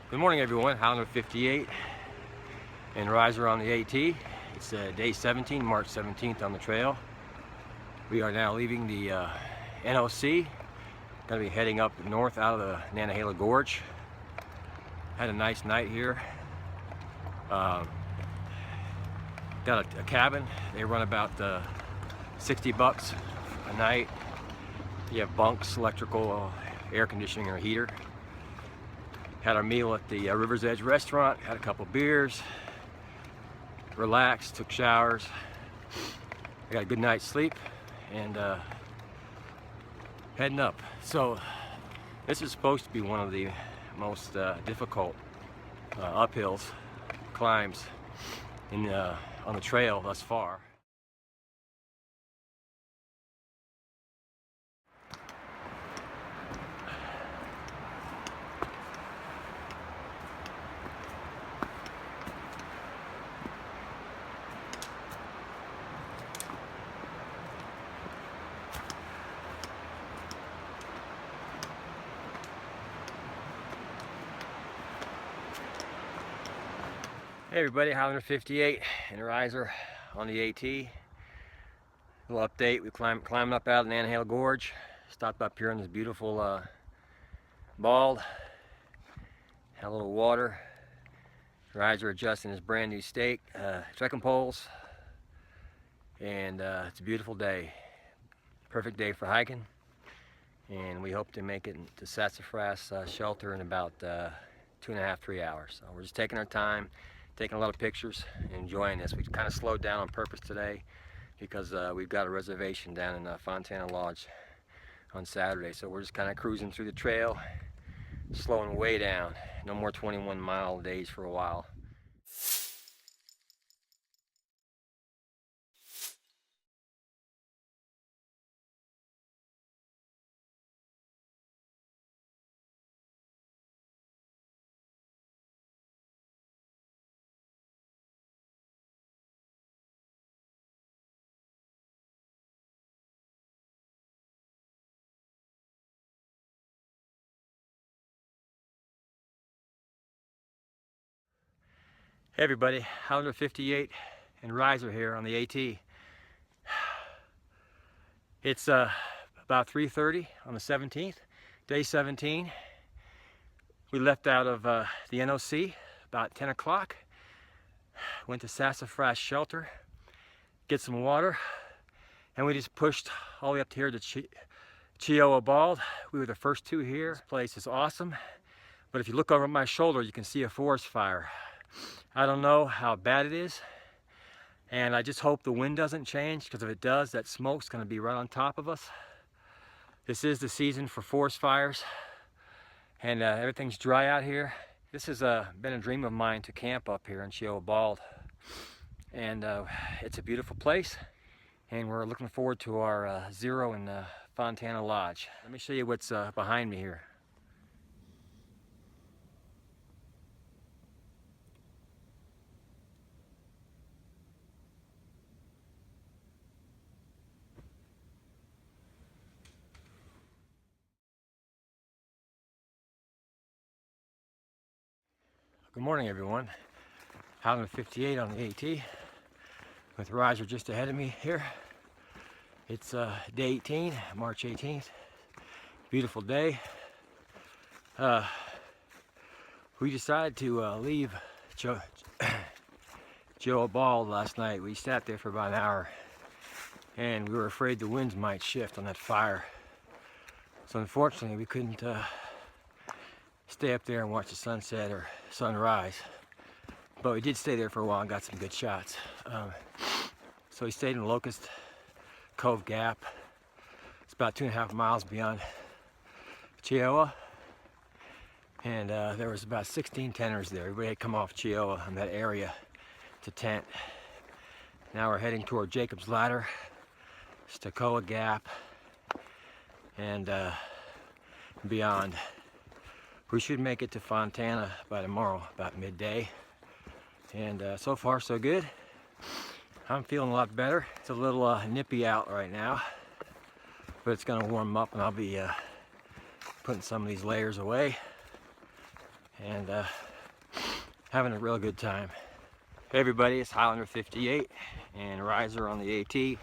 Good morning, everyone. Highlander58 and riser on the AT. It's day 17, March 17th on the trail. We are now leaving the NOC. Going to be heading up north out of the Nantahala Gorge. Had a nice night here. Got a cabin. They run about $60 a night. You have bunks, electrical, air conditioning, or heater. Had our meal at the River's Edge restaurant, had a couple beers, relaxed, took showers. I got a good night's sleep and heading up. So this is supposed to be one of the most difficult uphills, climbs on the trail thus far. Hey everybody, Highlander58 and riser on the AT. Little update, we climbed up out of the Nantahala Gorge. Stopped up here in this beautiful bald. Had a little water. Riser adjusting his brand new stake, trekking poles. And it's a beautiful day. Perfect day for hiking. And we hope to make it to Sassafras shelter in about 2.5 to 3 hours. So we're just taking our time, taking a lot of pictures, and enjoying this. We've kind of slowed down on purpose today because we've got a reservation down in Fontana Lodge on Saturday. So we're just kind of cruising through the trail, slowing way down. No more 21-mile days for a while. Hey everybody, Highlander58 and riser here on the AT. It's about 3:30 on the 17th, day 17. We left out of the NOC about 10 o'clock. Went to Sassafras shelter, get some water, and we just pushed all the way up to here to Chioa Bald. We were the first two here. This place is awesome, but if you look over my shoulder, you can see a forest fire. I don't know how bad it is, and I just hope the wind doesn't change, because if it does, that smoke's going to be right on top of us. This is the season for forest fires, and everything's dry out here. This has been a dream of mine to camp up here in Chioa Bald, and it's a beautiful place, and we're looking forward to our zero in Fontana Lodge. Let me show you what's behind me here. Good morning, everyone. Highlander58 on the AT with riser just ahead of me here. It's day 18, March 18th. Beautiful day. We decided to leave Chioa Bald last night. We sat there for about an hour, and we were afraid the winds might shift on that fire. So unfortunately, we couldn't stay up there and watch the sunset or sunrise, but we did stay there for a while and got some good shots. So we stayed in Locust Cove Gap. It's about 2.5 miles beyond Chioa, and there was about 16 tenters there. Everybody had come off Chioa in that area to tent. Now we're heading toward Jacob's Ladder, Stokoa Gap, and beyond. We should make it to Fontana by tomorrow, about midday. And so far, so good. I'm feeling a lot better. It's a little nippy out right now, but it's gonna warm up, and I'll be putting some of these layers away. and having a real good time. Hey everybody, it's Highlander58 and Riser on the AT.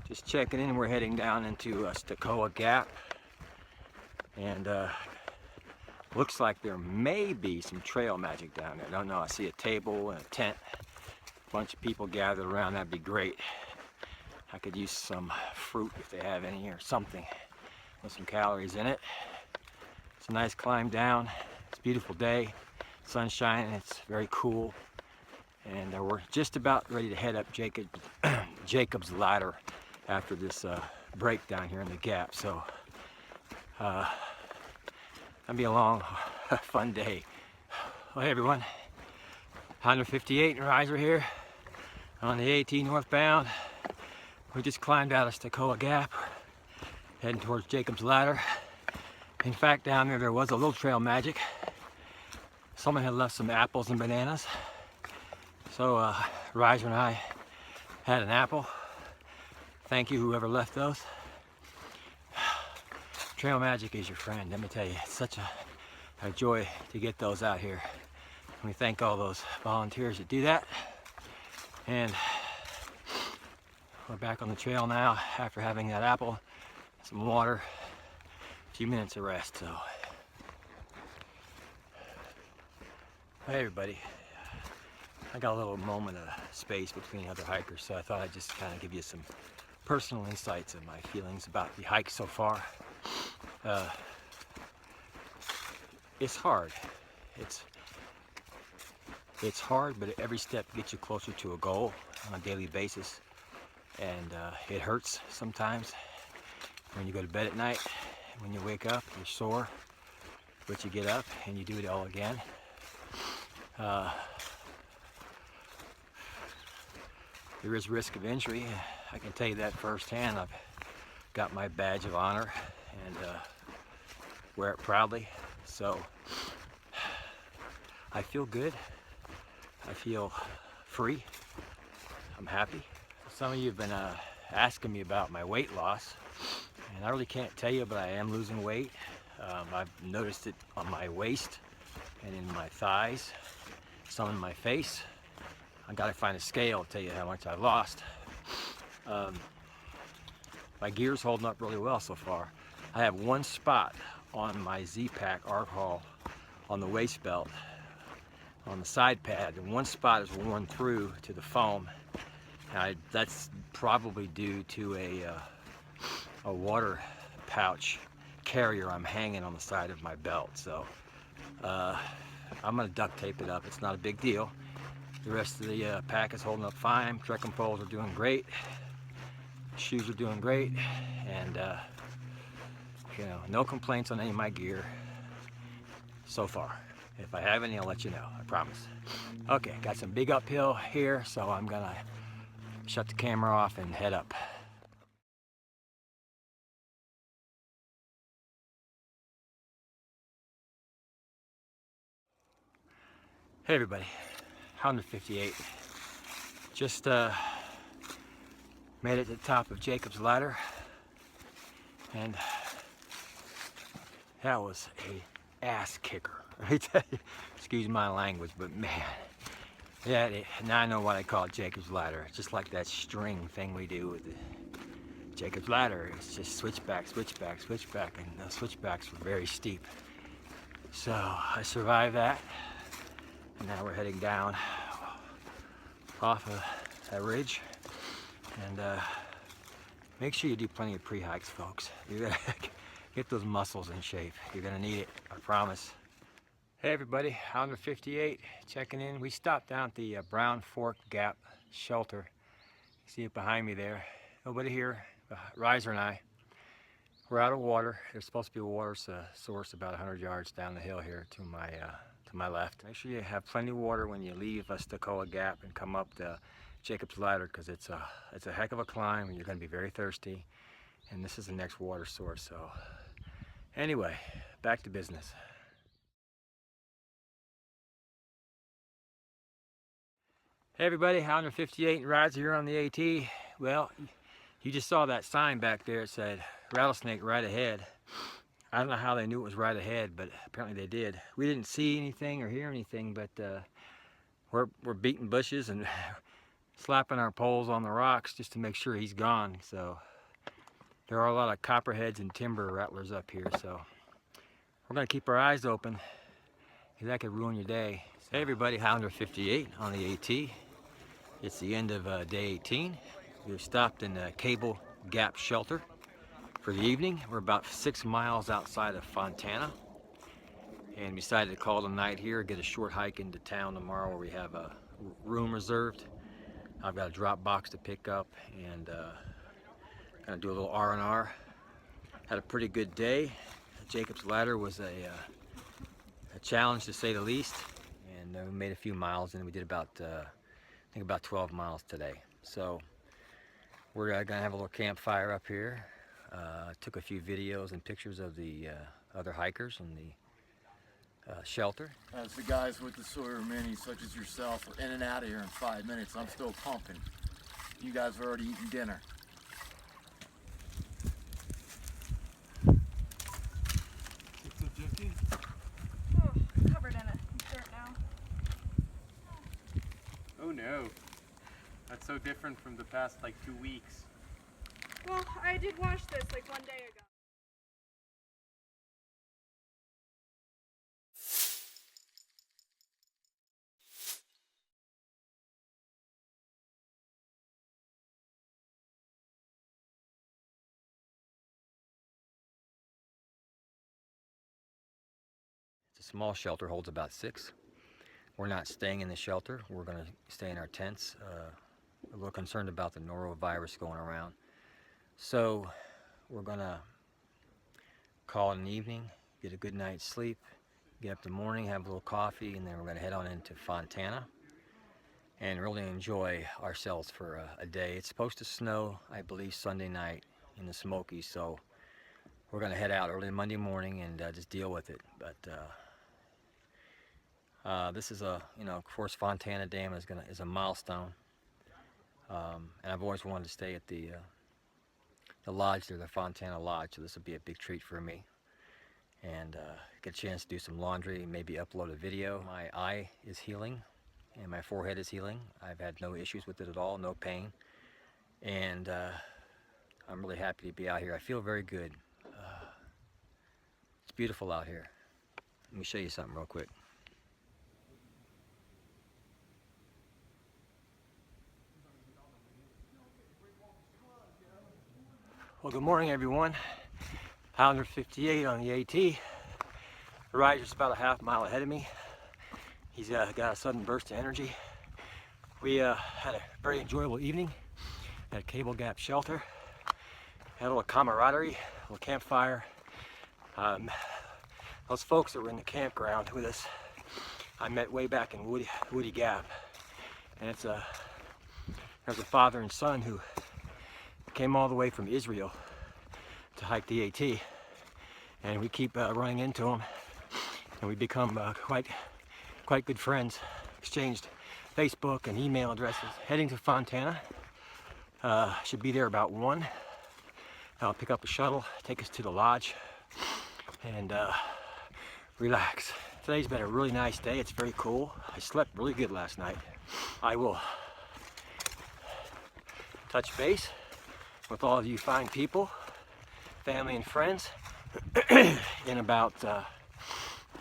Just checking in. We're heading down into Stokoa Gap, and looks like there may be some trail magic down there. I don't know. I see a table and a tent, a bunch of people gathered around. That'd be great. I could use some fruit if they have any or something with some calories in it. It's a nice climb down. It's a beautiful day, sun's shining, it's very cool, and we're just about ready to head up Jacob's Ladder after this break down here in the gap. So that'll be a long, fun day. Well, hey everyone, Highlander58 and Riser here on the AT northbound. We just climbed out of Stokoa Gap, heading towards Jacob's Ladder. In fact, down there was a little trail magic. Someone had left some apples and bananas. So Riser and I had an apple. Thank you, whoever left those. Trail magic is your friend, let me tell you. It's such a joy to get those out here. And we thank all those volunteers that do that. And we're back on the trail now after having that apple, some water, a few minutes of rest. So, hey everybody, I got a little moment of space between other hikers, so I thought I'd just kind of give you some personal insights of my feelings about the hike so far. It's hard. It's hard, but every step gets you closer to a goal on a daily basis. And it hurts sometimes when you go to bed at night. When you wake up, you're sore, but you get up and you do it all again. There is risk of injury. I can tell you that firsthand. I've got my badge of honor and wear it proudly. So I feel good. I feel free. I'm happy. Some of you have been asking me about my weight loss, and I really can't tell you, but I am losing weight. I've noticed it on my waist and in my thighs, some in my face. I gotta find a scale to tell you how much I lost. My gear's holding up really well so far. I have one spot on my Z-Pack arc haul on the waist belt, on the side pad, and one spot is worn through to the foam. That's probably due to a water pouch carrier I'm hanging on the side of my belt. So I'm gonna duct tape it up. It's not a big deal. The rest of the pack is holding up fine. Trekking poles are doing great. Shoes are doing great, and you know, no complaints on any of my gear so far. If I have any, I'll let you know. I promise. Okay, got some big uphill here, so I'm gonna shut the camera off and head up. Hey everybody, Highlander58. Just made it to the top of Jacob's Ladder, and that was a ass kicker. Excuse my language, but man, yeah, now I know what I call it Jacob's Ladder. It's just like that string thing we do with the Jacob's Ladder. It's just switchback, switchback, switchback, and the switchbacks were very steep. So I survived that, and now we're heading down off of that ridge. And make sure you do plenty of pre-hikes, folks. You're gonna get those muscles in shape. You're gonna need it, I promise. Hey everybody, Highlander58 checking in. We stopped down at the Brown Fork Gap shelter. See it behind me there. Nobody here. Riser and I. We're out of water. There's supposed to be a water source about 100 yards down the hill here to my left. Make sure you have plenty of water when you leave Stokoa Gap and come up the Jacob's Ladder, because it's a heck of a climb and you're going to be very thirsty. And this is the next water source. So anyway, back to business. Hey everybody, Highlander58 and Riser here on the AT. Well, you just saw that sign back there. It said rattlesnake right ahead. I don't know how they knew it was right ahead, but apparently they did. We didn't see anything or hear anything, but we're beating bushes and slapping our poles on the rocks just to make sure he's gone. So there are a lot of copperheads and timber rattlers up here, so we're gonna keep our eyes open because that could ruin your day. Hey everybody, Highlander58 on the AT. It's the end of day 18. We've stopped in a Cable Gap shelter for the evening. We're about 6 miles outside of Fontana, and we decided to call it a night here, get a short hike into town tomorrow where we have a room reserved. I've got a drop box to pick up and kind of do a little R&R. Had a pretty good day. Jacob's Ladder was a challenge to say the least, and we made a few miles, and we did about I think about 12 miles today. So we're gonna have a little campfire up here. Took a few videos and pictures of the other hikers in the shelter. As the guys with the Sawyer Minis, such as yourself, are in and out of here in 5 minutes. I'm still pumping. You guys have already eaten dinner. Oh, covered in it. Dirt now. Oh no. That's so different from the past like 2 weeks. Well, I did wash this like 1 day ago. It's a small shelter, holds about 6. We're not staying in the shelter. We're gonna stay in our tents. A little concerned about the norovirus going around. So we're gonna call it an evening, get a good night's sleep, get up in the morning, have a little coffee, and then we're gonna head on into Fontana and really enjoy ourselves for a day. It's supposed to snow, I believe, Sunday night in the Smokies, so we're gonna head out early Monday morning and just deal with it. But this is of course, Fontana Dam is a milestone, and I've always wanted to stay at the lodge there, the Fontana Lodge. So this will be a big treat for me, and get a chance to do some laundry, maybe upload a video. My eye is healing, and my forehead is healing. I've had no issues with it at all, no pain, and I'm really happy to be out here. I feel very good. It's beautiful out here. Let me show you something real quick. Well, good morning, everyone. Highlander58 on the AT. The rider's about a half mile ahead of me. He's got a sudden burst of energy. We had a very enjoyable evening at Cable Gap Shelter. Had a little camaraderie, a little campfire. Those folks that were in the campground with us, I met way back in Woody Gap. And there's a father and son who came all the way from Israel to hike the AT, and we keep running into them, and we become quite good friends. Exchanged Facebook and email addresses. Heading to Fontana. Should be there about 1. I'll pick up a shuttle, take us to the lodge, and relax. Today's been a really nice day. It's very cool. I slept really good last night. I will touch base with all of you fine people, family and friends, in about, I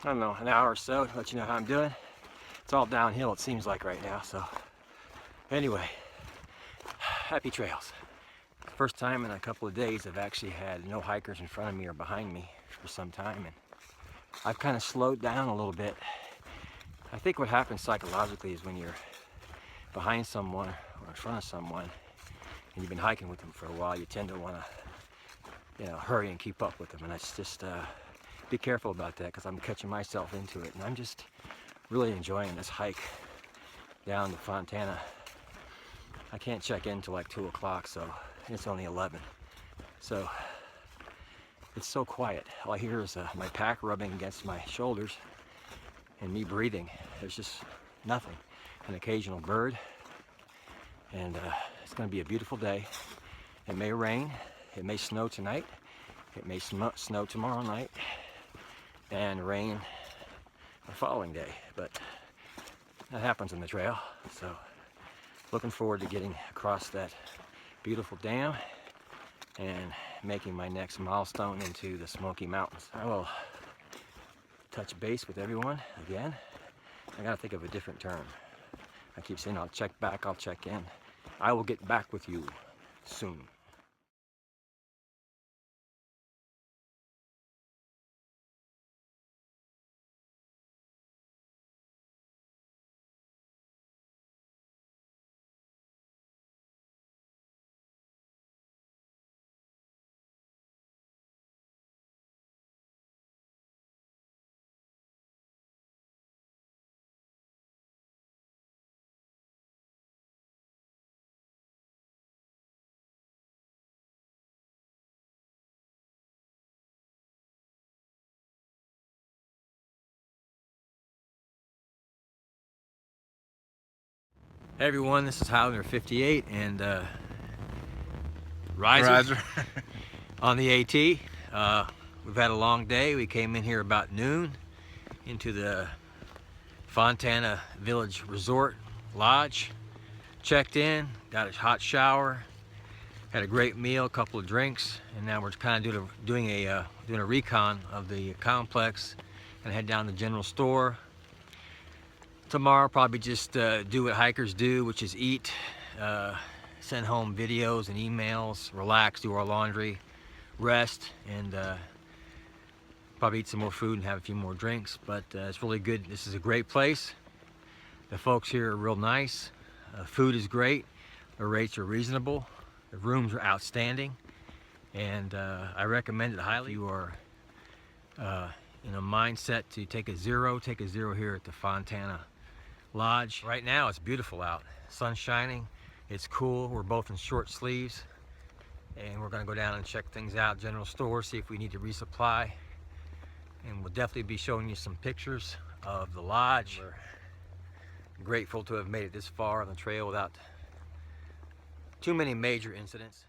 don't know, an hour or so to let you know how I'm doing. It's all downhill, it seems like right now, so anyway, happy trails. First time in a couple of days I've actually had no hikers in front of me or behind me for some time, and I've kind of slowed down a little bit. I think what happens psychologically is when you're behind someone or in front of someone, and you've been hiking with them for a while, you tend to want to, hurry and keep up with them. And that's just, be careful about that, because I'm catching myself into it. And I'm just really enjoying this hike down to Fontana. I can't check in till like 2 o'clock, so it's only 11. So it's so quiet. All I hear is my pack rubbing against my shoulders and me breathing. There's just nothing. An occasional bird. And it's going to be a beautiful day. It may rain, it may snow tonight, It may snow tomorrow night and rain the following day, but that happens in the trail. So looking forward to getting across that beautiful dam and making my next milestone into the Smoky Mountains. I will touch base with everyone again. I gotta think of a different term. I keep saying I'll check back, I'll check in. I will get back with you soon. Hey everyone, this is Highlander58 and Riser on the AT. We've had a long day. We came in here about noon into the Fontana Village Resort Lodge. Checked in, got a hot shower, had a great meal, a couple of drinks, and now we're kind of doing a recon of the complex and head down to the general store. Tomorrow, probably just do what hikers do, which is eat, send home videos and emails, relax, do our laundry, rest, and probably eat some more food and have a few more drinks. But it's really good. This is a great place. The folks here are real nice. Food is great. The rates are reasonable. The rooms are outstanding. And I recommend it highly. If you are in a mindset to take a zero here at the Fontana Lodge. Right now it's beautiful out. Sun's shining, it's cool. We're both in short sleeves and we're gonna go down and check things out, general store, see if we need to resupply. And we'll definitely be showing you some pictures of the lodge. We're grateful to have made it this far on the trail without too many major incidents.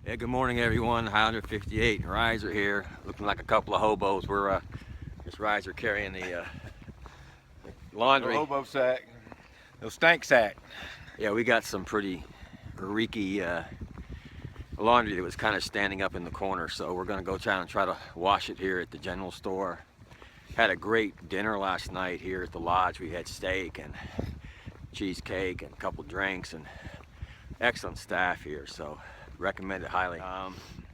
Yeah, good morning everyone. Highlander58, Riser here, looking like a couple of hobos. We're just Riser carrying the laundry. No hobo sack, no stank sack. Yeah, we got some pretty reeky laundry that was kind of standing up in the corner, so we're gonna go try to wash it here at the general store. Had a great dinner last night here at the lodge. We had steak and cheesecake and a couple drinks and excellent staff here, so recommend it highly.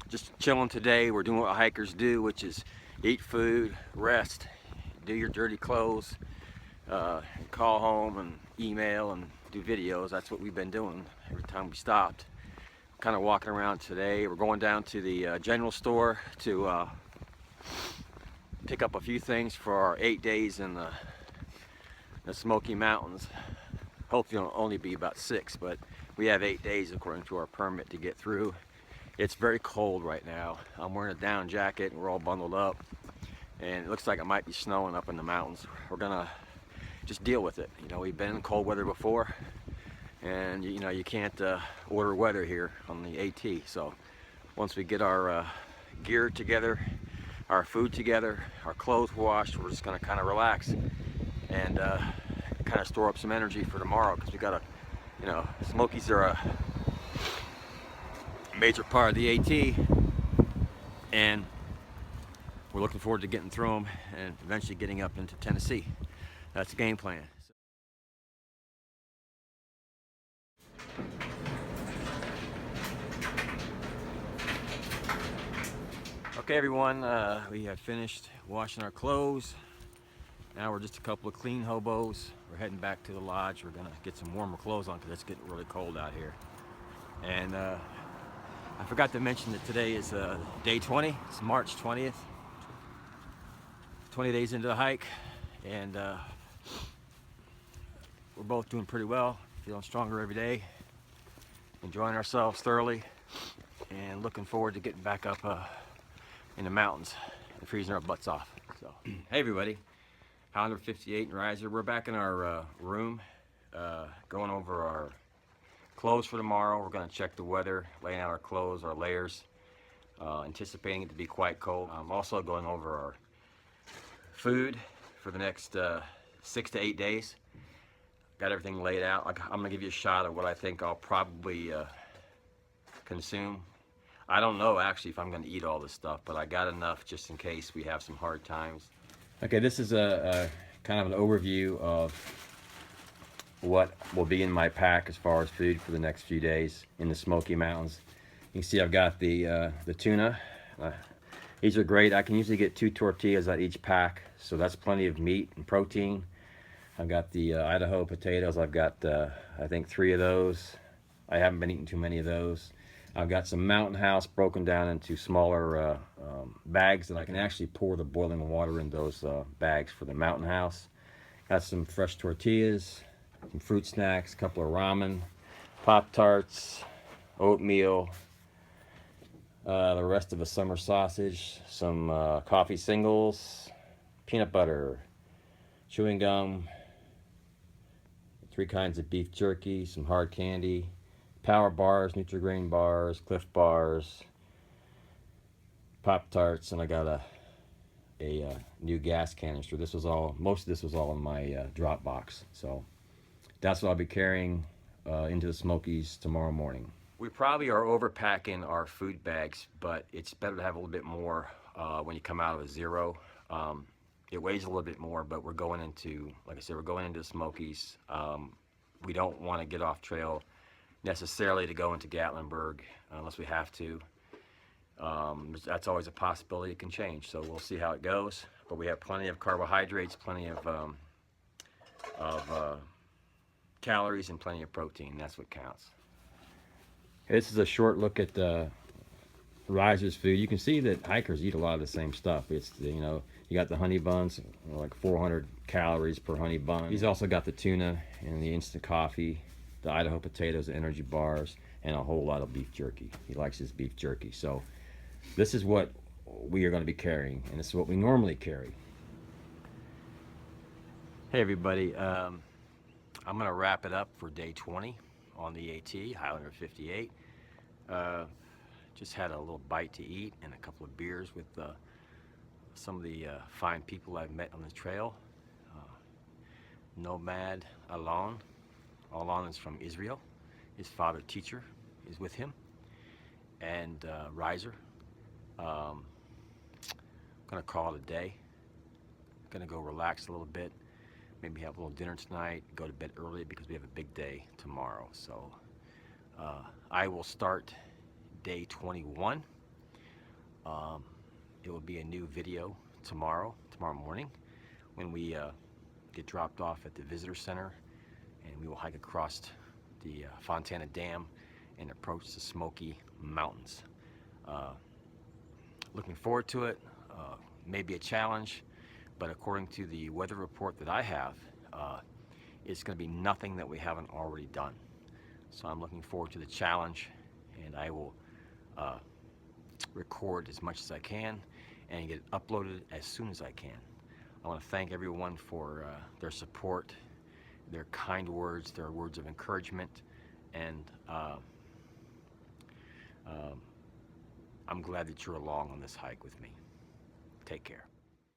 Just chilling today. We're doing what hikers do, which is eat food, rest, do your dirty clothes, call home and email and do videos. That's what we've been doing every time we stopped. Kind of walking around today. We're going down to the general store to pick up a few things for our 8 days in the Smoky Mountains. Hopefully it'll only be about 6, but we have 8 days according to our permit to get through. It's very cold right now. I'm wearing a down jacket and we're all bundled up. And it looks like it might be snowing up in the mountains. We're gonna just deal with it. You know, we've been in cold weather before. And you know, you can't order weather here on the AT. So once we get our gear together, our food together, our clothes washed, we're just gonna kind of relax and kind of store up some energy for tomorrow, because we gotta, you know, Smokies are a major part of the AT, and we're looking forward to getting through them and eventually getting up into Tennessee. That's the game plan. Okay everyone, we have finished washing our clothes. Now we're just a couple of clean hobos. We're heading back to the lodge. We're gonna get some warmer clothes on because it's getting really cold out here. And I forgot to mention that today is day 20. It's March 20th. 20 days into the hike, and we're both doing pretty well, feeling stronger every day, enjoying ourselves thoroughly, and looking forward to getting back up in the mountains and freezing our butts off. So, hey everybody. Highlander58 and Riser. We're back in our room, going over our clothes for tomorrow. We're going to check the weather, laying out our clothes, our layers, anticipating it to be quite cold. I'm also going over our food for the next 6 to 8 days. Got everything laid out. I'm going to give you a shot of what I think I'll probably consume. I don't know actually if I'm going to eat all this stuff, but I got enough just in case we have some hard times. Okay, this is a kind of an overview of what will be in my pack as far as food for the next few days in the Smoky Mountains. You can see I've got the tuna. These are great. I can usually get 2 tortillas out each pack, so that's plenty of meat and protein. I've got the Idaho potatoes. I've got I think 3 of those. I haven't been eating too many of those. I've got some Mountain House broken down into smaller bags that I can actually pour the boiling water in those bags for the Mountain House. Got some fresh tortillas, some fruit snacks, a couple of ramen, Pop-Tarts, oatmeal, the rest of a summer sausage, some coffee singles, peanut butter, chewing gum, 3 kinds of beef jerky, some hard candy, Power bars, Nutri-Grain bars, Cliff bars, Pop-Tarts, and I got a new gas canister. This was all, most of this was all in my drop box. So that's what I'll be carrying into the Smokies tomorrow morning. We probably are overpacking our food bags, but it's better to have a little bit more when you come out of a zero. It weighs a little bit more, but we're going into, like I said, we're going into the Smokies. We don't want to get off trail necessarily to go into Gatlinburg unless we have to. That's always a possibility. It can change, so we'll see how it goes. But we have plenty of carbohydrates, plenty of calories, and plenty of protein. That's what counts. This is a short look at Riser's food. You can see that hikers eat a lot of the same stuff. It's, you know, you got the honey buns, like 400 calories per honey bun. He's also got the tuna and the instant coffee, the Idaho potatoes, the energy bars, and a whole lot of beef jerky. He likes his beef jerky. So this is what we are going to be carrying, and this is what we normally carry. Hey everybody, I'm going to wrap it up for day 20 on the AT, Highlander58. Just had a little bite to eat and a couple of beers with some of the fine people I've met on the trail. Nomad Alon. Alon is from Israel. His father, teacher, is with him. And Riser. I'm gonna call it a day. Gonna go relax a little bit. Maybe have a little dinner tonight. Go to bed early because we have a big day tomorrow. So I will start day 21. It will be a new video tomorrow morning, when we get dropped off at the visitor center, and we will hike across the Fontana Dam and approach the Smoky Mountains. Looking forward to it. Maybe a challenge, but according to the weather report that I have, it's going to be nothing that we haven't already done. So I'm looking forward to the challenge, and I will record as much as I can and get it uploaded as soon as I can. I want to thank everyone for their support, their kind words, their words of encouragement, and I'm glad that you're along on this hike with me. Take care.